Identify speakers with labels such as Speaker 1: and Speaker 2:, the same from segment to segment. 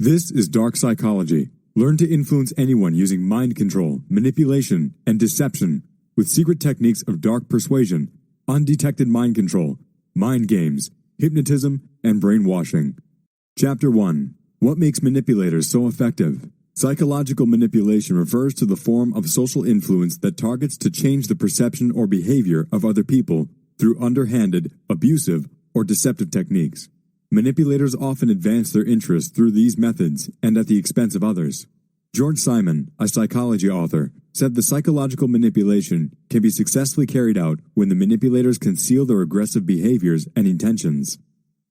Speaker 1: This is Dark Psychology. Learn to influence anyone using mind control, manipulation, and deception with secret techniques of dark persuasion, undetected mind control, mind games, hypnotism, and brainwashing. Chapter 1. What makes manipulators so effective? Psychological manipulation refers to the form of social influence that targets to change the perception or behavior of other people through underhanded, abusive, or deceptive techniques. Manipulators often advance their interests through these methods and at the expense of others. George Simon, a psychology author, said the psychological manipulation can be successfully carried out when the manipulators conceal their aggressive behaviors and intentions.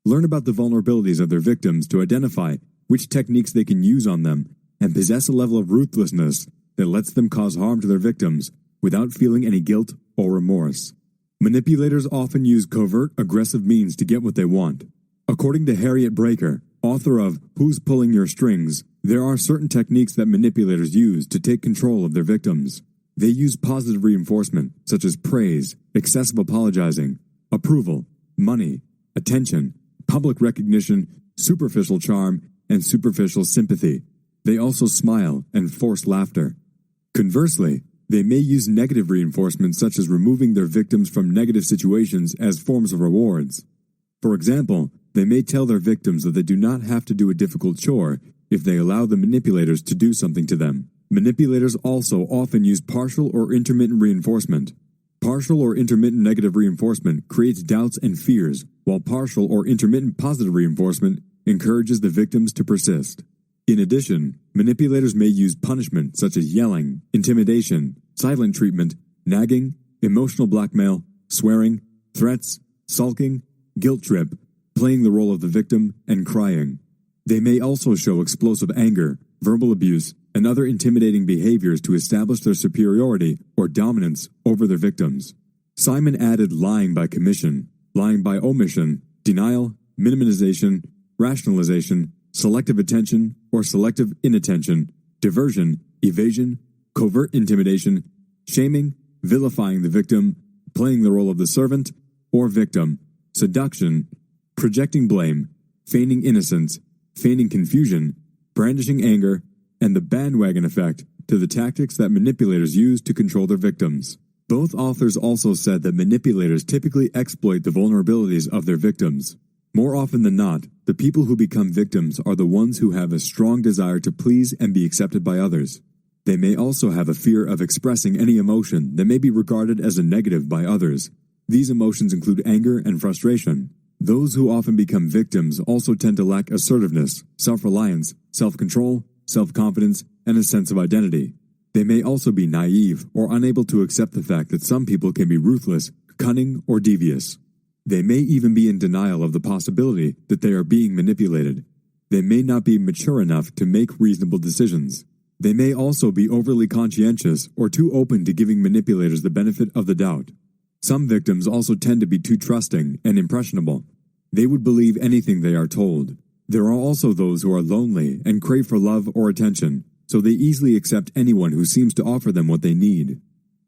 Speaker 1: Learn about the vulnerabilities of their victims to identify which techniques they can use on them and possess a level of ruthlessness that lets them cause harm to their victims without feeling any guilt or remorse. Manipulators often use covert, aggressive means to get what they want. According to Harriet Breaker, author of Who's Pulling Your Strings, there are certain techniques that manipulators use to take control of their victims. They use positive reinforcement, such as praise, excessive apologizing, approval, money, attention, public recognition, superficial charm, and superficial sympathy. They also smile and force laughter. Conversely, they may use negative reinforcement such as removing their victims from negative situations as forms of rewards. For example, they may tell their victims that they do not have to do a difficult chore if they allow the manipulators to do something to them. Manipulators also often use partial or intermittent reinforcement. Partial or intermittent negative reinforcement creates doubts and fears, while partial or intermittent positive reinforcement encourages the victims to persist. In addition, manipulators may use punishment such as yelling, intimidation, silent treatment, nagging, emotional blackmail, swearing, threats, sulking, guilt trip, playing the role of the victim, and crying. They may also show explosive anger, verbal abuse, and other intimidating behaviors to establish their superiority or dominance over their victims. Simon added lying by commission, lying by omission, denial, minimization, rationalization, selective attention or selective inattention, diversion, evasion, covert intimidation, shaming, vilifying the victim, playing the role of the servant or victim, seduction, projecting blame, feigning innocence, feigning confusion, brandishing anger, and the bandwagon effect to the tactics that manipulators use to control their victims. Both authors also said that manipulators typically exploit the vulnerabilities of their victims. More often than not, the people who become victims are the ones who have a strong desire to please and be accepted by others. They may also have a fear of expressing any emotion that may be regarded as a negative by others. These emotions include anger and frustration. Those who often become victims also tend to lack assertiveness, self-reliance, self-control, self-confidence, and a sense of identity. They may also be naive or unable to accept the fact that some people can be ruthless, cunning, or devious. They may even be in denial of the possibility that they are being manipulated. They may not be mature enough to make reasonable decisions. They may also be overly conscientious or too open to giving manipulators the benefit of the doubt. Some victims also tend to be too trusting and impressionable. They would believe anything they are told. There are also those who are lonely and crave for love or attention, so they easily accept anyone who seems to offer them what they need.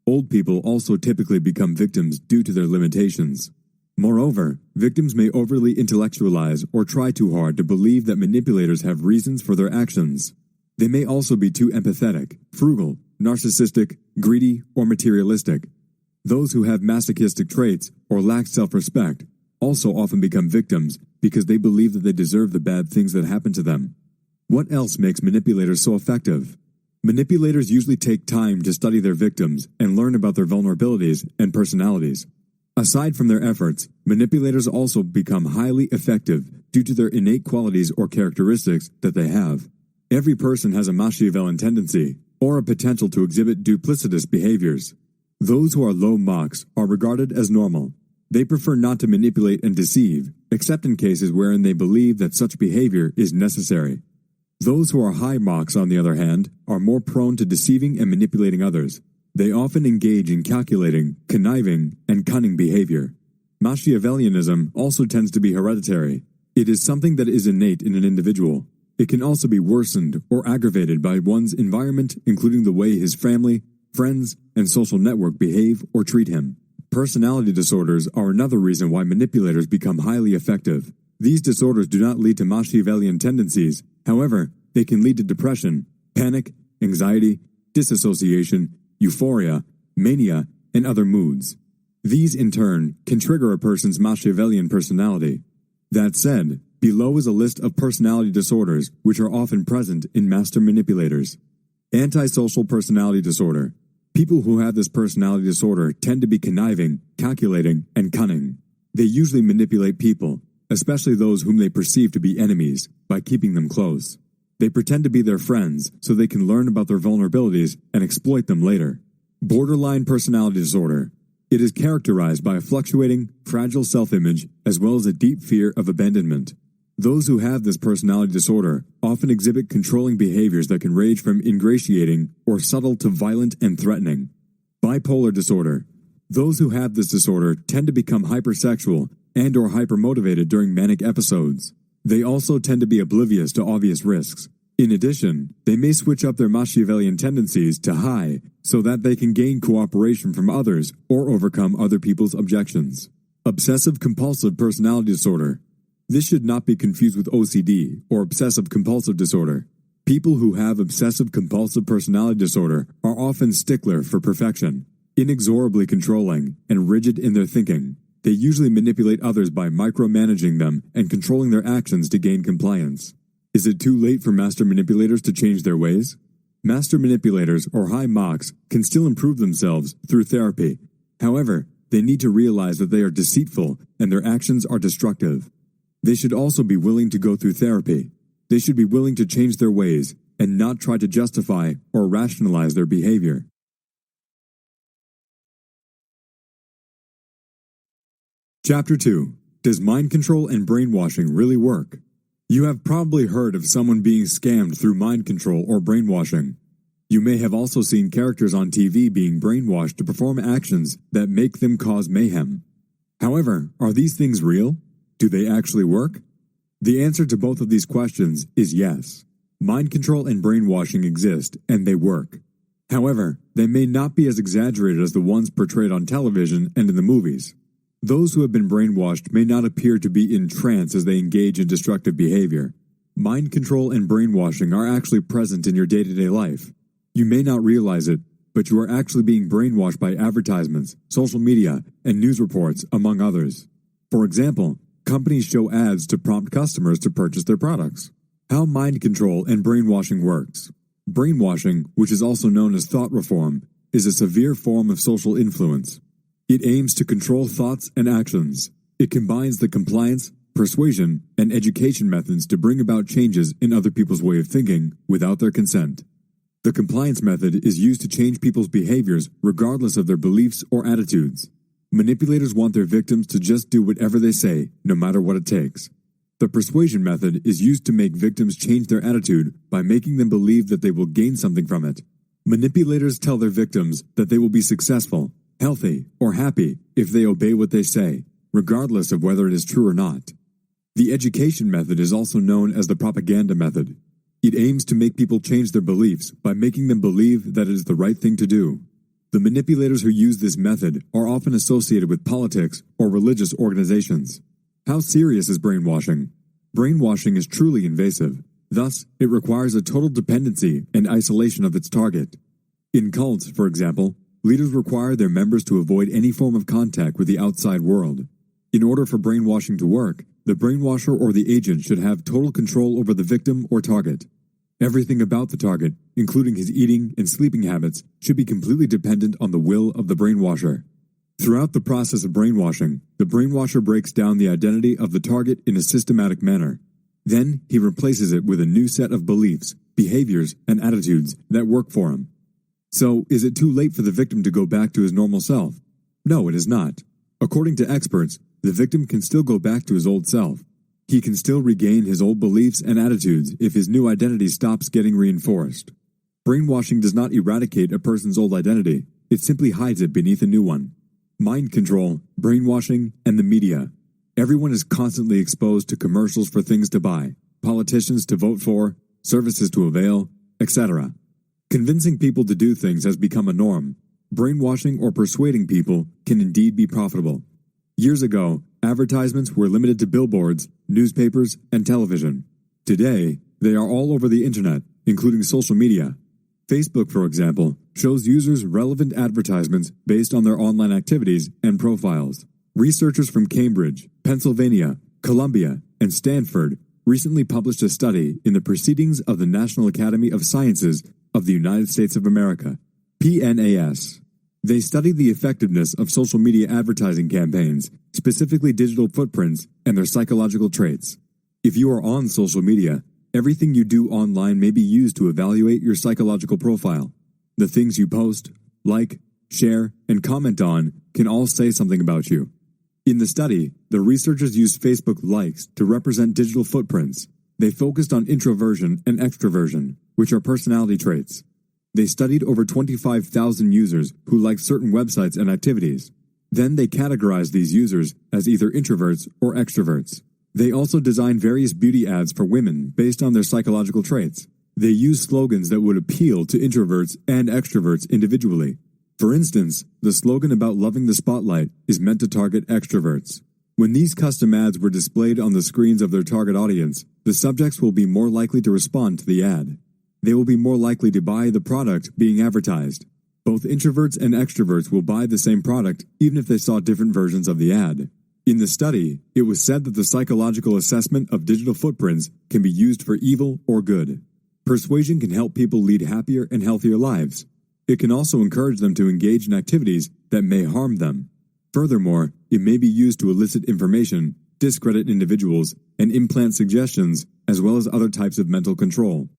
Speaker 1: Old people also typically become victims due to their limitations. Moreover, victims may overly intellectualize or try too hard to believe that manipulators have reasons for their actions. They may also be too empathetic, frugal, narcissistic, greedy, or materialistic. Those who have masochistic traits or lack self-respect also often become victims because they believe that they deserve the bad things that happen to them. What else makes manipulators so effective? Manipulators usually take time to study their victims and learn about their vulnerabilities and personalities. Aside from their efforts, manipulators also become highly effective due to their innate qualities or characteristics that they have. Every person has a Machiavellian tendency, or a potential to exhibit duplicitous behaviors. Those who are low mocks are regarded as normal. They prefer not to manipulate and deceive, except in cases wherein they believe that such behavior is necessary. Those who are high mocks, on the other hand, are more prone to deceiving and manipulating others. They often engage in calculating, conniving, and cunning behavior. Machiavellianism also tends to be hereditary. It is something that is innate in an individual. It can also be worsened or aggravated by one's environment, including the way his family, friends, and social network behave or treat him. Personality disorders are another reason why manipulators become highly effective. These disorders do not lead to Machiavellian tendencies, However, they can lead to depression, panic, anxiety, disassociation, euphoria, mania, and other moods. These, in turn, can trigger a person's Machiavellian personality. That said, below is a list of personality disorders which are often present in master manipulators. Antisocial personality disorder. People who have this personality disorder tend to be conniving, calculating, and cunning. They usually manipulate people, especially those whom they perceive to be enemies, by keeping them close. They pretend to be their friends so they can learn about their vulnerabilities and exploit them later. Borderline personality disorder. It is characterized by a fluctuating, fragile self-image as well as a deep fear of abandonment. Those who have this personality disorder often exhibit controlling behaviors that can range from ingratiating or subtle to violent and threatening. Bipolar disorder. Those who have this disorder tend to become hypersexual and or hypermotivated during manic episodes. They also tend to be oblivious to obvious risks. In addition, they may switch up their Machiavellian tendencies to high so that they can gain cooperation from others or overcome other people's objections. Obsessive compulsive personality disorder. This should not be confused with OCD or obsessive compulsive disorder. People who have obsessive compulsive personality disorder are often stickler for perfection, inexorably controlling, and rigid in their thinking. They usually manipulate others by micromanaging them and controlling their actions to gain compliance. Is it too late for master manipulators to change their ways? Master manipulators or high mocks can still improve themselves through therapy. However, they need to realize that they are deceitful and their actions are destructive. They should also be willing to go through therapy. They should be willing to change their ways and not try to justify or rationalize their behavior. Chapter 2. Does mind control and brainwashing really work? You have probably heard of someone being scammed through mind control or brainwashing. You may have also seen characters on TV being brainwashed to perform actions that make them cause mayhem. However, are these things real? Do they actually work? The answer to both of these questions is yes. Mind control and brainwashing exist, and they work. However, they may not be as exaggerated as the ones portrayed on television and in the movies. Those who have been brainwashed may not appear to be in trance as they engage in destructive behavior. Mind control and brainwashing are actually present in your day-to-day life. You may not realize it, but you are actually being brainwashed by advertisements, social media, and news reports, among others. For example, companies show ads to prompt customers to purchase their products. How mind control and brainwashing works. Brainwashing, which is also known as thought reform, is a severe form of social influence. It aims to control thoughts and actions. It combines the compliance, persuasion, and education methods to bring about changes in other people's way of thinking without their consent. The compliance method is used to change people's behaviors regardless of their beliefs or attitudes. Manipulators want their victims to just do whatever they say, no matter what it takes. The persuasion method is used to make victims change their attitude by making them believe that they will gain something from it. Manipulators tell their victims that they will be successful, healthy, or happy if they obey what they say, regardless of whether it is true or not. The education method is also known as the propaganda method. It aims to make people change their beliefs by making them believe that it is the right thing to do. The manipulators who use this method are often associated with politics or religious organizations. How serious is brainwashing? Brainwashing is truly invasive. Thus, it requires a total dependency and isolation of its target. In cults, for example, leaders require their members to avoid any form of contact with the outside world. In order for brainwashing to work, the brainwasher or the agent should have total control over the victim or target. Everything about the target, including his eating and sleeping habits, should be completely dependent on the will of the brainwasher. Throughout the process of brainwashing, the brainwasher breaks down the identity of the target in a systematic manner. Then, he replaces it with a new set of beliefs, behaviors, and attitudes that work for him. So, is it too late for the victim to go back to his normal self? No, it is not. According to experts, the victim can still go back to his old self. He can still regain his old beliefs and attitudes if his new identity stops getting reinforced. Brainwashing does not eradicate a person's old identity, it simply hides it beneath a new one. Mind control, brainwashing, and the media. Everyone is constantly exposed to commercials for things to buy, politicians to vote for, services to avail, etc. Convincing people to do things has become a norm. Brainwashing or persuading people can indeed be profitable. Years ago, advertisements were limited to billboards, newspapers, and television. Today, They are all over the internet, including social media. Facebook, for example, shows users relevant advertisements based on their online activities and profiles. Researchers from Cambridge, Pennsylvania, Columbia, and Stanford recently published a study in the Proceedings of the National Academy of Sciences of the United States of America, PNAS. They studied the effectiveness of social media advertising campaigns, specifically digital footprints, and their psychological traits. If you are on social media, everything you do online may be used to evaluate your psychological profile. The things you post, like, share, and comment on can all say something about you. In the study, the researchers used Facebook likes to represent digital footprints. They focused on introversion and extroversion, which are personality traits. They studied over 25,000 users who liked certain websites and activities. Then they categorized these users as either introverts or extroverts. They also designed various beauty ads for women based on their psychological traits. They used slogans that would appeal to introverts and extroverts individually. For instance, the slogan about loving the spotlight is meant to target extroverts. When these custom ads were displayed on the screens of their target audience, the subjects will be more likely to respond to the ad. They will be more likely to buy the product being advertised. Both introverts and extroverts will buy the same product even if they saw different versions of the ad. In the study, it was said that the psychological assessment of digital footprints can be used for evil or good. Persuasion can help people lead happier and healthier lives. It can also encourage them to engage in activities that may harm them. Furthermore, it may be used to elicit information, discredit individuals, and implant suggestions, as well as other types of mental control.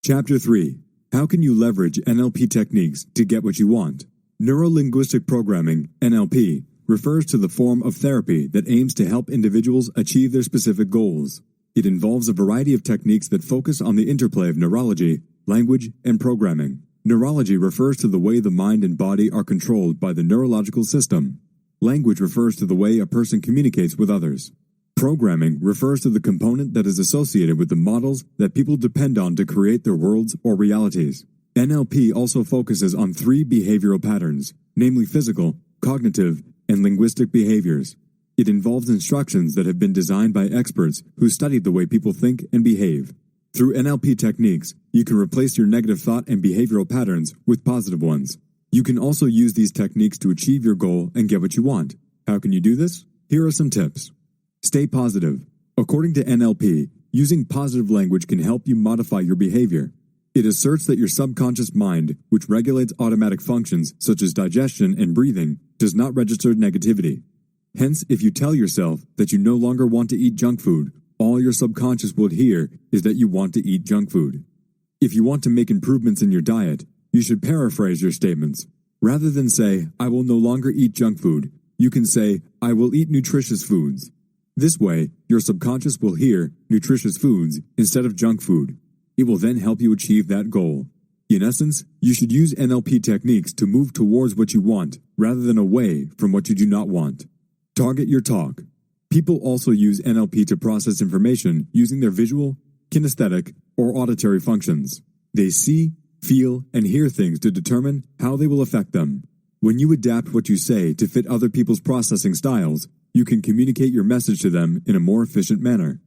Speaker 1: Chapter 3. How can you leverage NLP techniques to get what you want? Neuro-linguistic programming, NLP, refers to the form of therapy that aims to help individuals achieve their specific goals. It involves a variety of techniques that focus on the interplay of neurology, language, and programming. Neurology refers to the way the mind and body are controlled by the neurological system. Language refers to the way a person communicates with others. Programming refers to the component that is associated with the models that people depend on to create their worlds or realities. NLP also focuses on 3 behavioral patterns, namely physical, cognitive, and linguistic behaviors. It involves instructions that have been designed by experts who studied the way people think and behave. Through NLP techniques, you can replace your negative thought and behavioral patterns with positive ones. You can also use these techniques to achieve your goal and get what you want. How can you do this? Here are some tips. Stay positive. According to NLP, using positive language can help you modify your behavior. It asserts that your subconscious mind, which regulates automatic functions such as digestion and breathing, does not register negativity. Hence, if you tell yourself that you no longer want to eat junk food, all your subconscious will hear is that you want to eat junk food. If you want to make improvements in your diet, you should paraphrase your statements. Rather than say, "I will no longer eat junk food," you can say, "I will eat nutritious foods." This way, your subconscious will hear nutritious foods instead of junk food. It will then help you achieve that goal. In essence, you should use NLP techniques to move towards what you want rather than away from what you do not want. Target your talk. People also use NLP to process information using their visual, kinesthetic, or auditory functions. They see, feel, and hear things to determine how they will affect them. When you adapt what you say to fit other people's processing styles, you can communicate your message to them in a more efficient manner.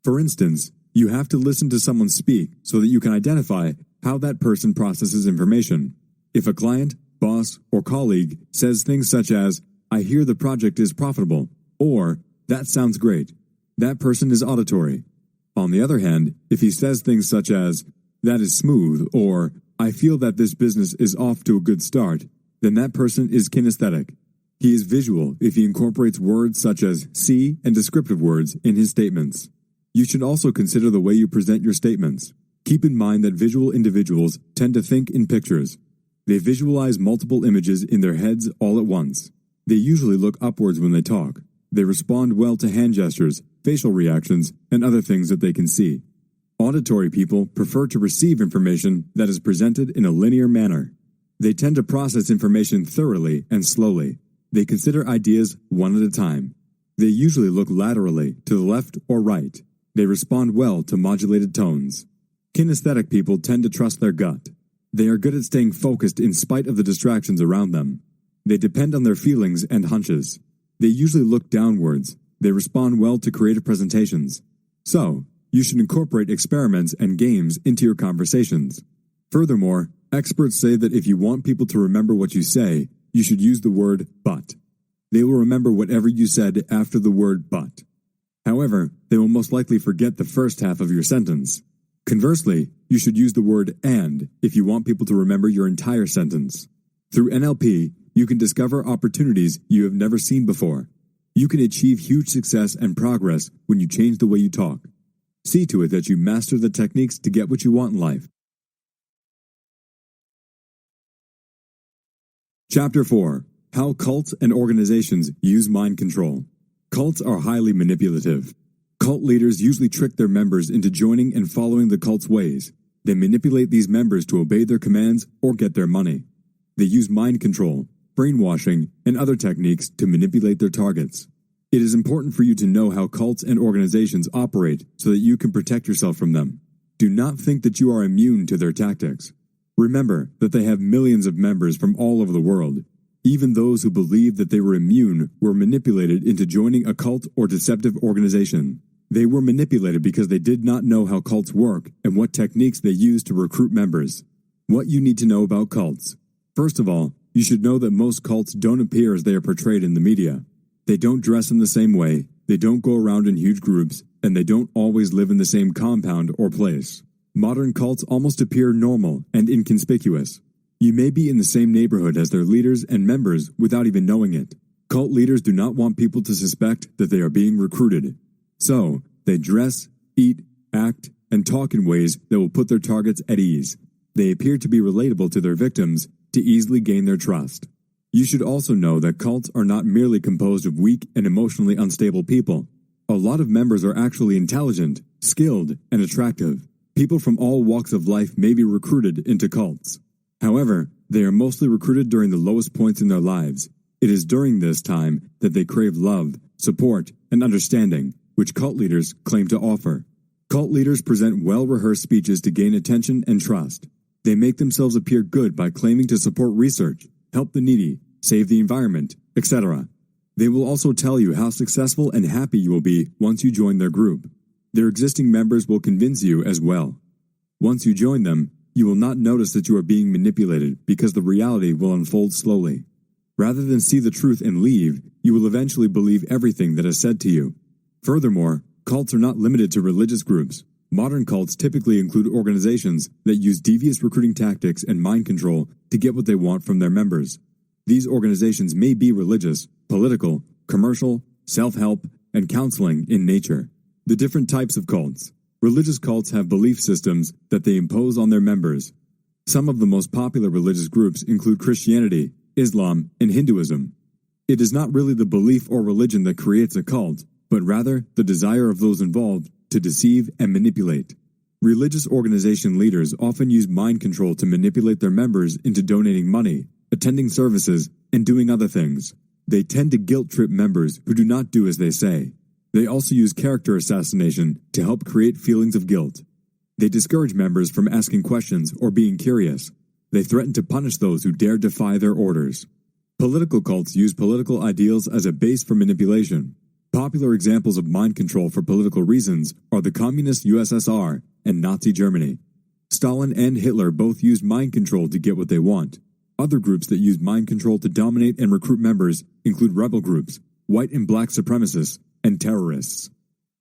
Speaker 1: For instance, you have to listen to someone speak so that you can identify how that person processes information. If a client, boss, or colleague says things such as, "I hear the project is profitable," or "That sounds great," that person is auditory. On the other hand, if he says things such as, "That is smooth," or "I feel that this business is off to a good start," then that person is kinesthetic. He is visual if he incorporates words such as see and descriptive words in his statements. You should also consider the way you present your statements. Keep in mind that visual individuals tend to think in pictures. They visualize multiple images in their heads all at once. They usually look upwards when they talk. They respond well to hand gestures, facial reactions, and other things that they can see. Auditory people prefer to receive information that is presented in a linear manner. They tend to process information thoroughly and slowly. They consider ideas one at a time. They usually look laterally to the left or right. They respond well to modulated tones. Kinesthetic people tend to trust their gut. They are good at staying focused in spite of the distractions around them. They depend on their feelings and hunches. They usually look downwards. They respond well to creative presentations. So, you should incorporate experiments and games into your conversations. Furthermore, experts say that if you want people to remember what you say, you should use the word but. They will remember whatever you said after the word but. However, they will most likely forget the first half of your sentence. Conversely, you should use the word and if you want people to remember your entire sentence. Through NLP, you can discover opportunities you have never seen before. You can achieve huge success and progress when you change the way you talk. See to it that you master the techniques to get what you want in life. Chapter 4. How Cults and Organizations Use Mind Control. Cults are highly manipulative. Cult leaders usually trick their members into joining and following the cult's ways. They manipulate these members to obey their commands or get their money. They use mind control, brainwashing, and other techniques to manipulate their targets. It is important for you to know how cults and organizations operate so that you can protect yourself from them. Do not think that you are immune to their tactics. Remember that they have millions of members from all over the world. Even those who believed that they were immune were manipulated into joining a cult or deceptive organization. They were manipulated because they did not know how cults work and what techniques they use to recruit members. What you need to know about cults. First of all, you should know that most cults don't appear as they are portrayed in the media. They don't dress in the same way, they don't go around in huge groups, and they don't always live in the same compound or place. Modern cults almost appear normal and inconspicuous. You may be in the same neighborhood as their leaders and members without even knowing it. Cult leaders do not want people to suspect that they are being recruited. So, they dress, eat, act, and talk in ways that will put their targets at ease. They appear to be relatable to their victims to easily gain their trust. You should also know that cults are not merely composed of weak and emotionally unstable people. A lot of members are actually intelligent, skilled, and attractive. People from all walks of life may be recruited into cults. However, they are mostly recruited during the lowest points in their lives. It is during this time that they crave love, support, and understanding, which cult leaders claim to offer. Cult leaders present well-rehearsed speeches to gain attention and trust. They make themselves appear good by claiming to support research, help the needy, save the environment, etc. They will also tell you how successful and happy you will be once you join their group. Their existing members will convince you as well. Once you join them, you will not notice that you are being manipulated because the reality will unfold slowly. Rather than see the truth and leave, you will eventually believe everything that is said to you. Furthermore, cults are not limited to religious groups. Modern cults typically include organizations that use devious recruiting tactics and mind control to get what they want from their members. These organizations may be religious, political, commercial, self-help, and counseling in nature. The different types of cults. Religious cults have belief systems that they impose on their members. Some of the most popular religious groups include Christianity, Islam, and Hinduism. It is not really the belief or religion that creates a cult, but rather the desire of those involved to deceive and manipulate. Religious organization leaders often use mind control to manipulate their members into donating money, attending services, and doing other things. They tend to guilt-trip members who do not do as they say. They also use character assassination to help create feelings of guilt. They discourage members from asking questions or being curious. They threaten to punish those who dare defy their orders. Political cults use political ideals as a base for manipulation. Popular examples of mind control for political reasons are the communist USSR and Nazi Germany. Stalin and Hitler both used mind control to get what they want. Other groups that use mind control to dominate and recruit members include rebel groups, white and black supremacists, and terrorists.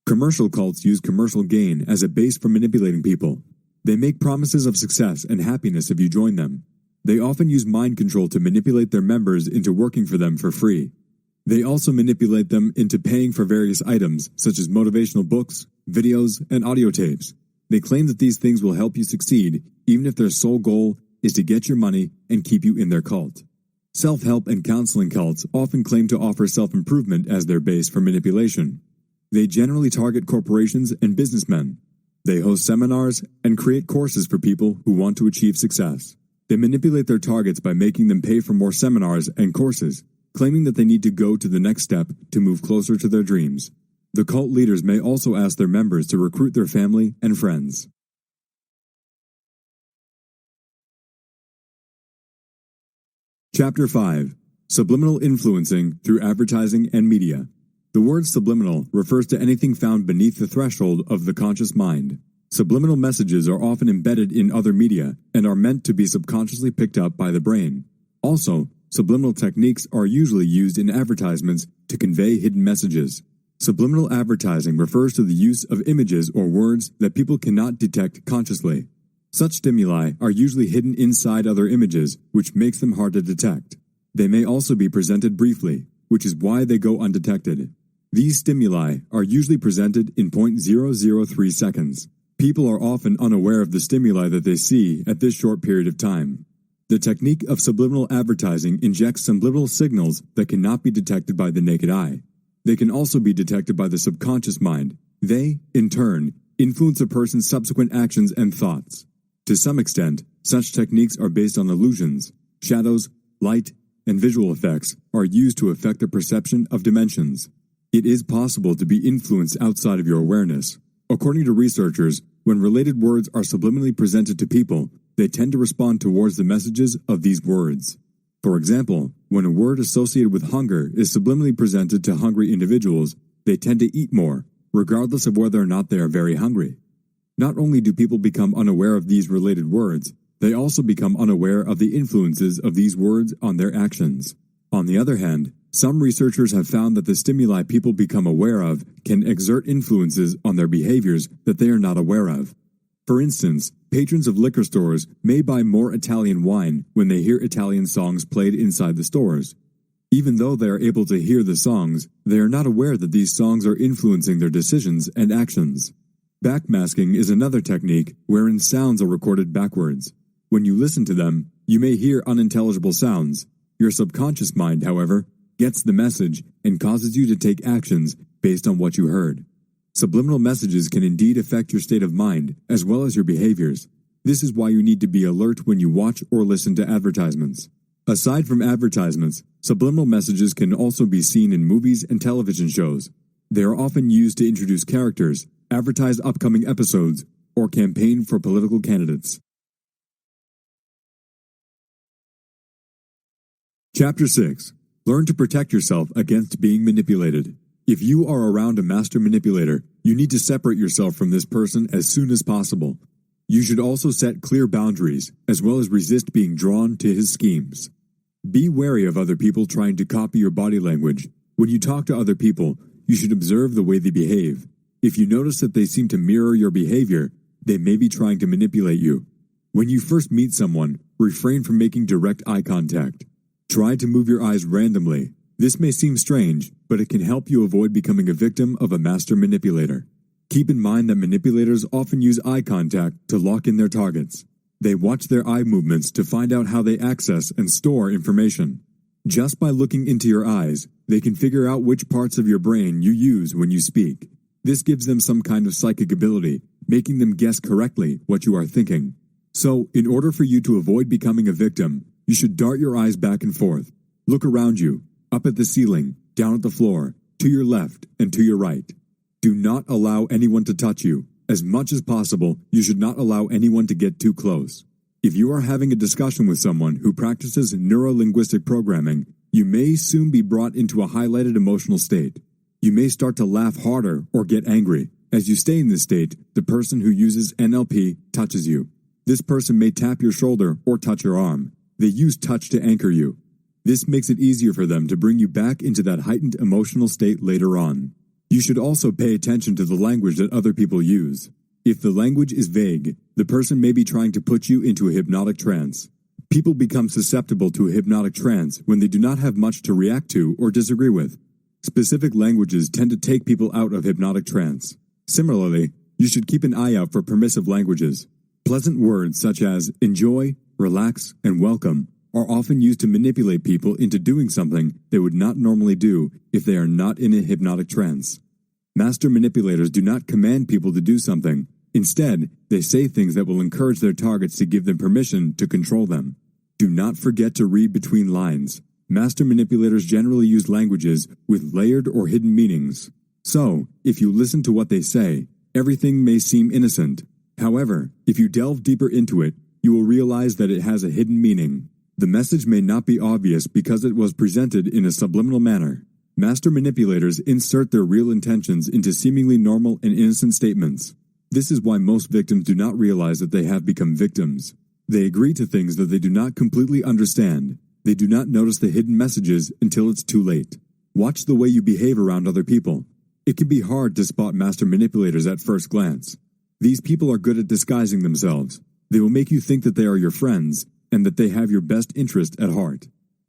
Speaker 1: Commercial cults use commercial gain as a base for manipulating people. They make promises of success and happiness if you join them. They often use mind control to manipulate their members into working for them for free. They also manipulate them into paying for various items, such as motivational books, videos, and audio tapes. They claim that these things will help you succeed, even if their sole goal is to get your money and keep you in their cult. Self-help and counseling cults often claim to offer self-improvement as their base for manipulation. They generally target corporations and businessmen. They host seminars and create courses for people who want to achieve success. They manipulate their targets by making them pay for more seminars and courses, claiming that they need to go to the next step to move closer to their dreams. The cult leaders may also ask their members to recruit their family and friends. Chapter 5. Subliminal Influencing Through Advertising and Media. The word subliminal refers to anything found beneath the threshold of the conscious mind. Subliminal messages are often embedded in other media and are meant to be subconsciously picked up by the brain. Also, subliminal techniques are usually used in advertisements to convey hidden messages. Subliminal advertising refers to the use of images or words that people cannot detect consciously. Such stimuli are usually hidden inside other images, which makes them hard to detect. They may also be presented briefly, which is why they go undetected. These stimuli are usually presented in 0.003 seconds. People are often unaware of the stimuli that they see at this short period of time. The technique of subliminal advertising injects subliminal signals that cannot be detected by the naked eye. They can also be detected by the subconscious mind. They, in turn, influence a person's subsequent actions and thoughts. To some extent, such techniques are based on illusions. Shadows, light, and visual effects are used to affect the perception of dimensions. It is possible to be influenced outside of your awareness. According to researchers, when related words are subliminally presented to people, they tend to respond towards the messages of these words. For example, when a word associated with hunger is subliminally presented to hungry individuals, they tend to eat more, regardless of whether or not they are very hungry. Not only do people become unaware of these related words, they also become unaware of the influences of these words on their actions. On the other hand, some researchers have found that the stimuli people become aware of can exert influences on their behaviors that they are not aware of. For instance, patrons of liquor stores may buy more Italian wine when they hear Italian songs played inside the stores. Even though they are able to hear the songs, they are not aware that these songs are influencing their decisions and actions. Backmasking is another technique wherein sounds are recorded backwards. When you listen to them, you may hear unintelligible sounds. Your subconscious mind, however, gets the message and causes you to take actions based on what you heard. Subliminal messages can indeed affect your state of mind as well as your behaviors. This is why you need to be alert when you watch or listen to advertisements. Aside from advertisements, subliminal messages can also be seen in movies and television shows. They are often used to introduce characters, advertise upcoming episodes, or campaign for political candidates. Chapter 6. Learn to protect yourself against being manipulated. If you are around a master manipulator, you need to separate yourself from this person as soon as possible. You should also set clear boundaries, as well as resist being drawn to his schemes. Be wary of other people trying to copy your body language. When you talk to other people, you should observe the way they behave. If you notice that they seem to mirror your behavior, they may be trying to manipulate you. When you first meet someone, refrain from making direct eye contact. Try to move your eyes randomly. This may seem strange, but it can help you avoid becoming a victim of a master manipulator. Keep in mind that manipulators often use eye contact to lock in their targets. They watch their eye movements to find out how they access and store information. Just by looking into your eyes, they can figure out which parts of your brain you use when you speak. This gives them some kind of psychic ability, making them guess correctly what you are thinking. So, in order for you to avoid becoming a victim, you should dart your eyes back and forth. Look around you, up at the ceiling, down at the floor, to your left and to your right. Do not allow anyone to touch you. As much as possible, you should not allow anyone to get too close. If you are having a discussion with someone who practices neuro-linguistic programming, you may soon be brought into a highlighted emotional state. You may start to laugh harder or get angry. As you stay in this state, the person who uses NLP touches you. This person may tap your shoulder or touch your arm. They use touch to anchor you. This makes it easier for them to bring you back into that heightened emotional state later on. You should also pay attention to the language that other people use. If the language is vague, the person may be trying to put you into a hypnotic trance. People become susceptible to a hypnotic trance when they do not have much to react to or disagree with. Specific languages tend to take people out of hypnotic trance. Similarly, you should keep an eye out for permissive languages. Pleasant words such as enjoy, relax, and welcome are often used to manipulate people into doing something they would not normally do if they are not in a hypnotic trance. Master manipulators do not command people to do something. Instead, they say things that will encourage their targets to give them permission to control them. Do not forget to read between lines. Master manipulators generally use languages with layered or hidden meanings. So, if you listen to what they say, everything may seem innocent. However, if you delve deeper into it, you will realize that it has a hidden meaning. The message may not be obvious because it was presented in a subliminal manner. Master manipulators insert their real intentions into seemingly normal and innocent statements. This is why most victims do not realize that they have become victims. They agree to things that they do not completely understand. They do not notice the hidden messages until it's too late. Watch the way you behave around other people. It can be hard to spot master manipulators at first glance. These people are good at disguising themselves. They will make you think that they are your friends and that they have your best interest at heart.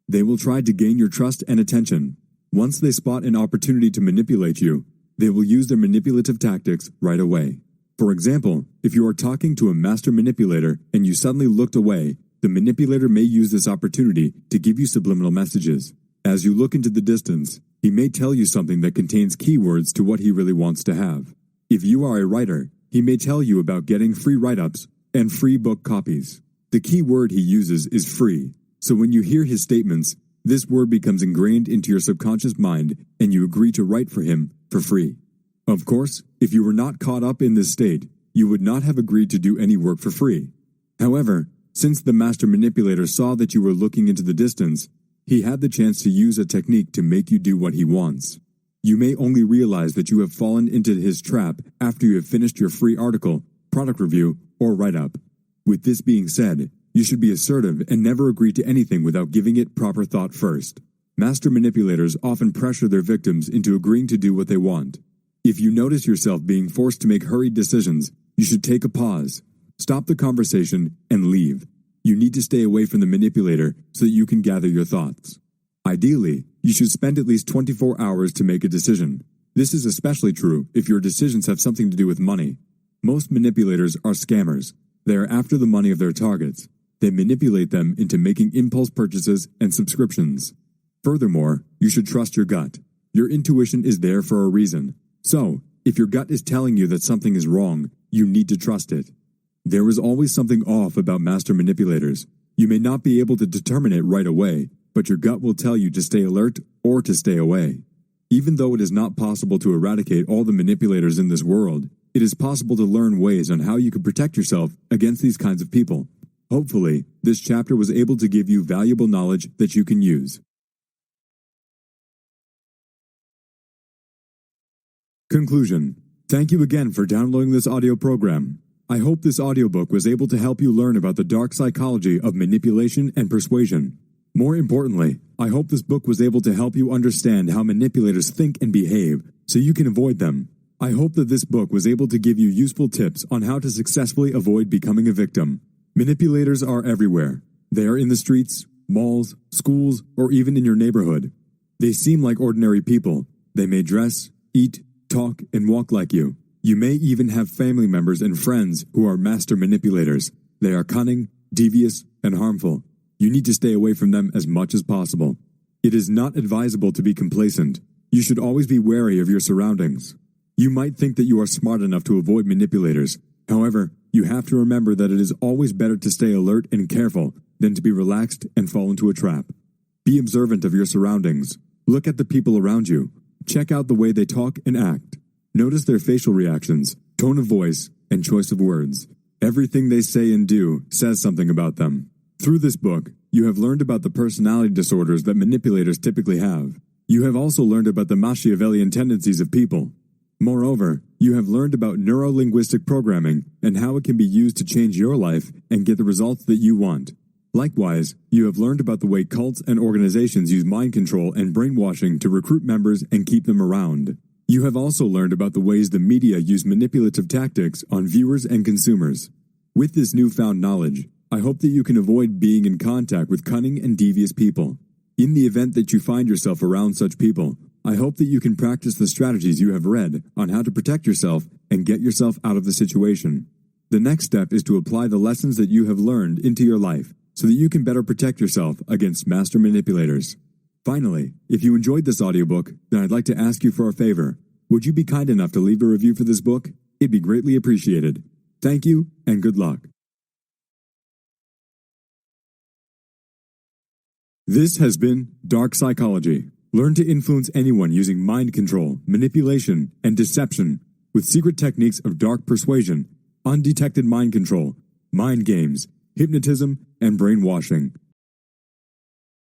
Speaker 1: They will try to gain your trust and attention. Once they spot an opportunity to manipulate you, they will use their manipulative tactics right away. For example, if you are talking to a master manipulator and you suddenly looked away, the manipulator may use this opportunity to give you subliminal messages. As you look into the distance, he may tell you something that contains keywords to what he really wants to have. If you are a writer, he may tell you about getting free write-ups and free book copies. The key word he uses is free, so when you hear his statements, this word becomes ingrained into your subconscious mind and you agree to write for him for free. Of course, if you were not caught up in this state, you would not have agreed to do any work for free. However, since the master manipulator saw that you were looking into the distance, he had the chance to use a technique to make you do what he wants. You may only realize that you have fallen into his trap after you have finished your free article, product review, or write-up. With this being said, you should be assertive and never agree to anything without giving it proper thought first. Master manipulators often pressure their victims into agreeing to do what they want. If you notice yourself being forced to make hurried decisions, you should take a pause, stop the conversation, and leave. You need to stay away from the manipulator so that you can gather your thoughts. Ideally, you should spend at least 24 hours to make a decision. This is especially true if your decisions have something to do with money. Most manipulators are scammers. They are after the money of their targets. They manipulate them into making impulse purchases and subscriptions. Furthermore, you should trust your gut. Your intuition is there for a reason. So, if your gut is telling you that something is wrong, you need to trust it. There is always something off about master manipulators. You may not be able to determine it right away, but your gut will tell you to stay alert or to stay away. Even though it is not possible to eradicate all the manipulators in this world, it is possible to learn ways on how you can protect yourself against these kinds of people. Hopefully, this chapter was able to give you valuable knowledge that you can use. Conclusion. Thank you again for downloading this audio program. I hope this audiobook was able to help you learn about the dark psychology of manipulation and persuasion. More importantly, I hope this book was able to help you understand how manipulators think and behave so you can avoid them. I hope that this book was able to give you useful tips on how to successfully avoid becoming a victim. Manipulators are everywhere. They are in the streets, malls, schools, or even in your neighborhood. They seem like ordinary people. They may dress, eat, talk, and walk like you. You may even have family members and friends who are master manipulators. They are cunning, devious, and harmful. You need to stay away from them as much as possible. It is not advisable to be complacent. You should always be wary of your surroundings. You might think that you are smart enough to avoid manipulators. However, you have to remember that it is always better to stay alert and careful than to be relaxed and fall into a trap. Be observant of your surroundings. Look at the people around you. Check out the way they talk and act. Notice their facial reactions, tone of voice, and choice of words. Everything they say and do says something about them. Through this book, you have learned about the personality disorders that manipulators typically have. You have also learned about the Machiavellian tendencies of people. Moreover, you have learned about neuro-linguistic programming and how it can be used to change your life and get the results that you want. Likewise, you have learned about the way cults and organizations use mind control and brainwashing to recruit members and keep them around. You have also learned about the ways the media use manipulative tactics on viewers and consumers. With this newfound knowledge, I hope that you can avoid being in contact with cunning and devious people. In the event that you find yourself around such people, I hope that you can practice the strategies you have read on how to protect yourself and get yourself out of the situation. The next step is to apply the lessons that you have learned into your life so that you can better protect yourself against master manipulators. Finally, if you enjoyed this audiobook, then I'd like to ask you for a favor. Would you be kind enough to leave a review for this book? It'd be greatly appreciated. Thank you, and good luck. This has been Dark Psychology. Learn to influence anyone using mind control, manipulation, and deception with secret techniques of dark persuasion, undetected mind control, mind games, hypnotism, and brainwashing.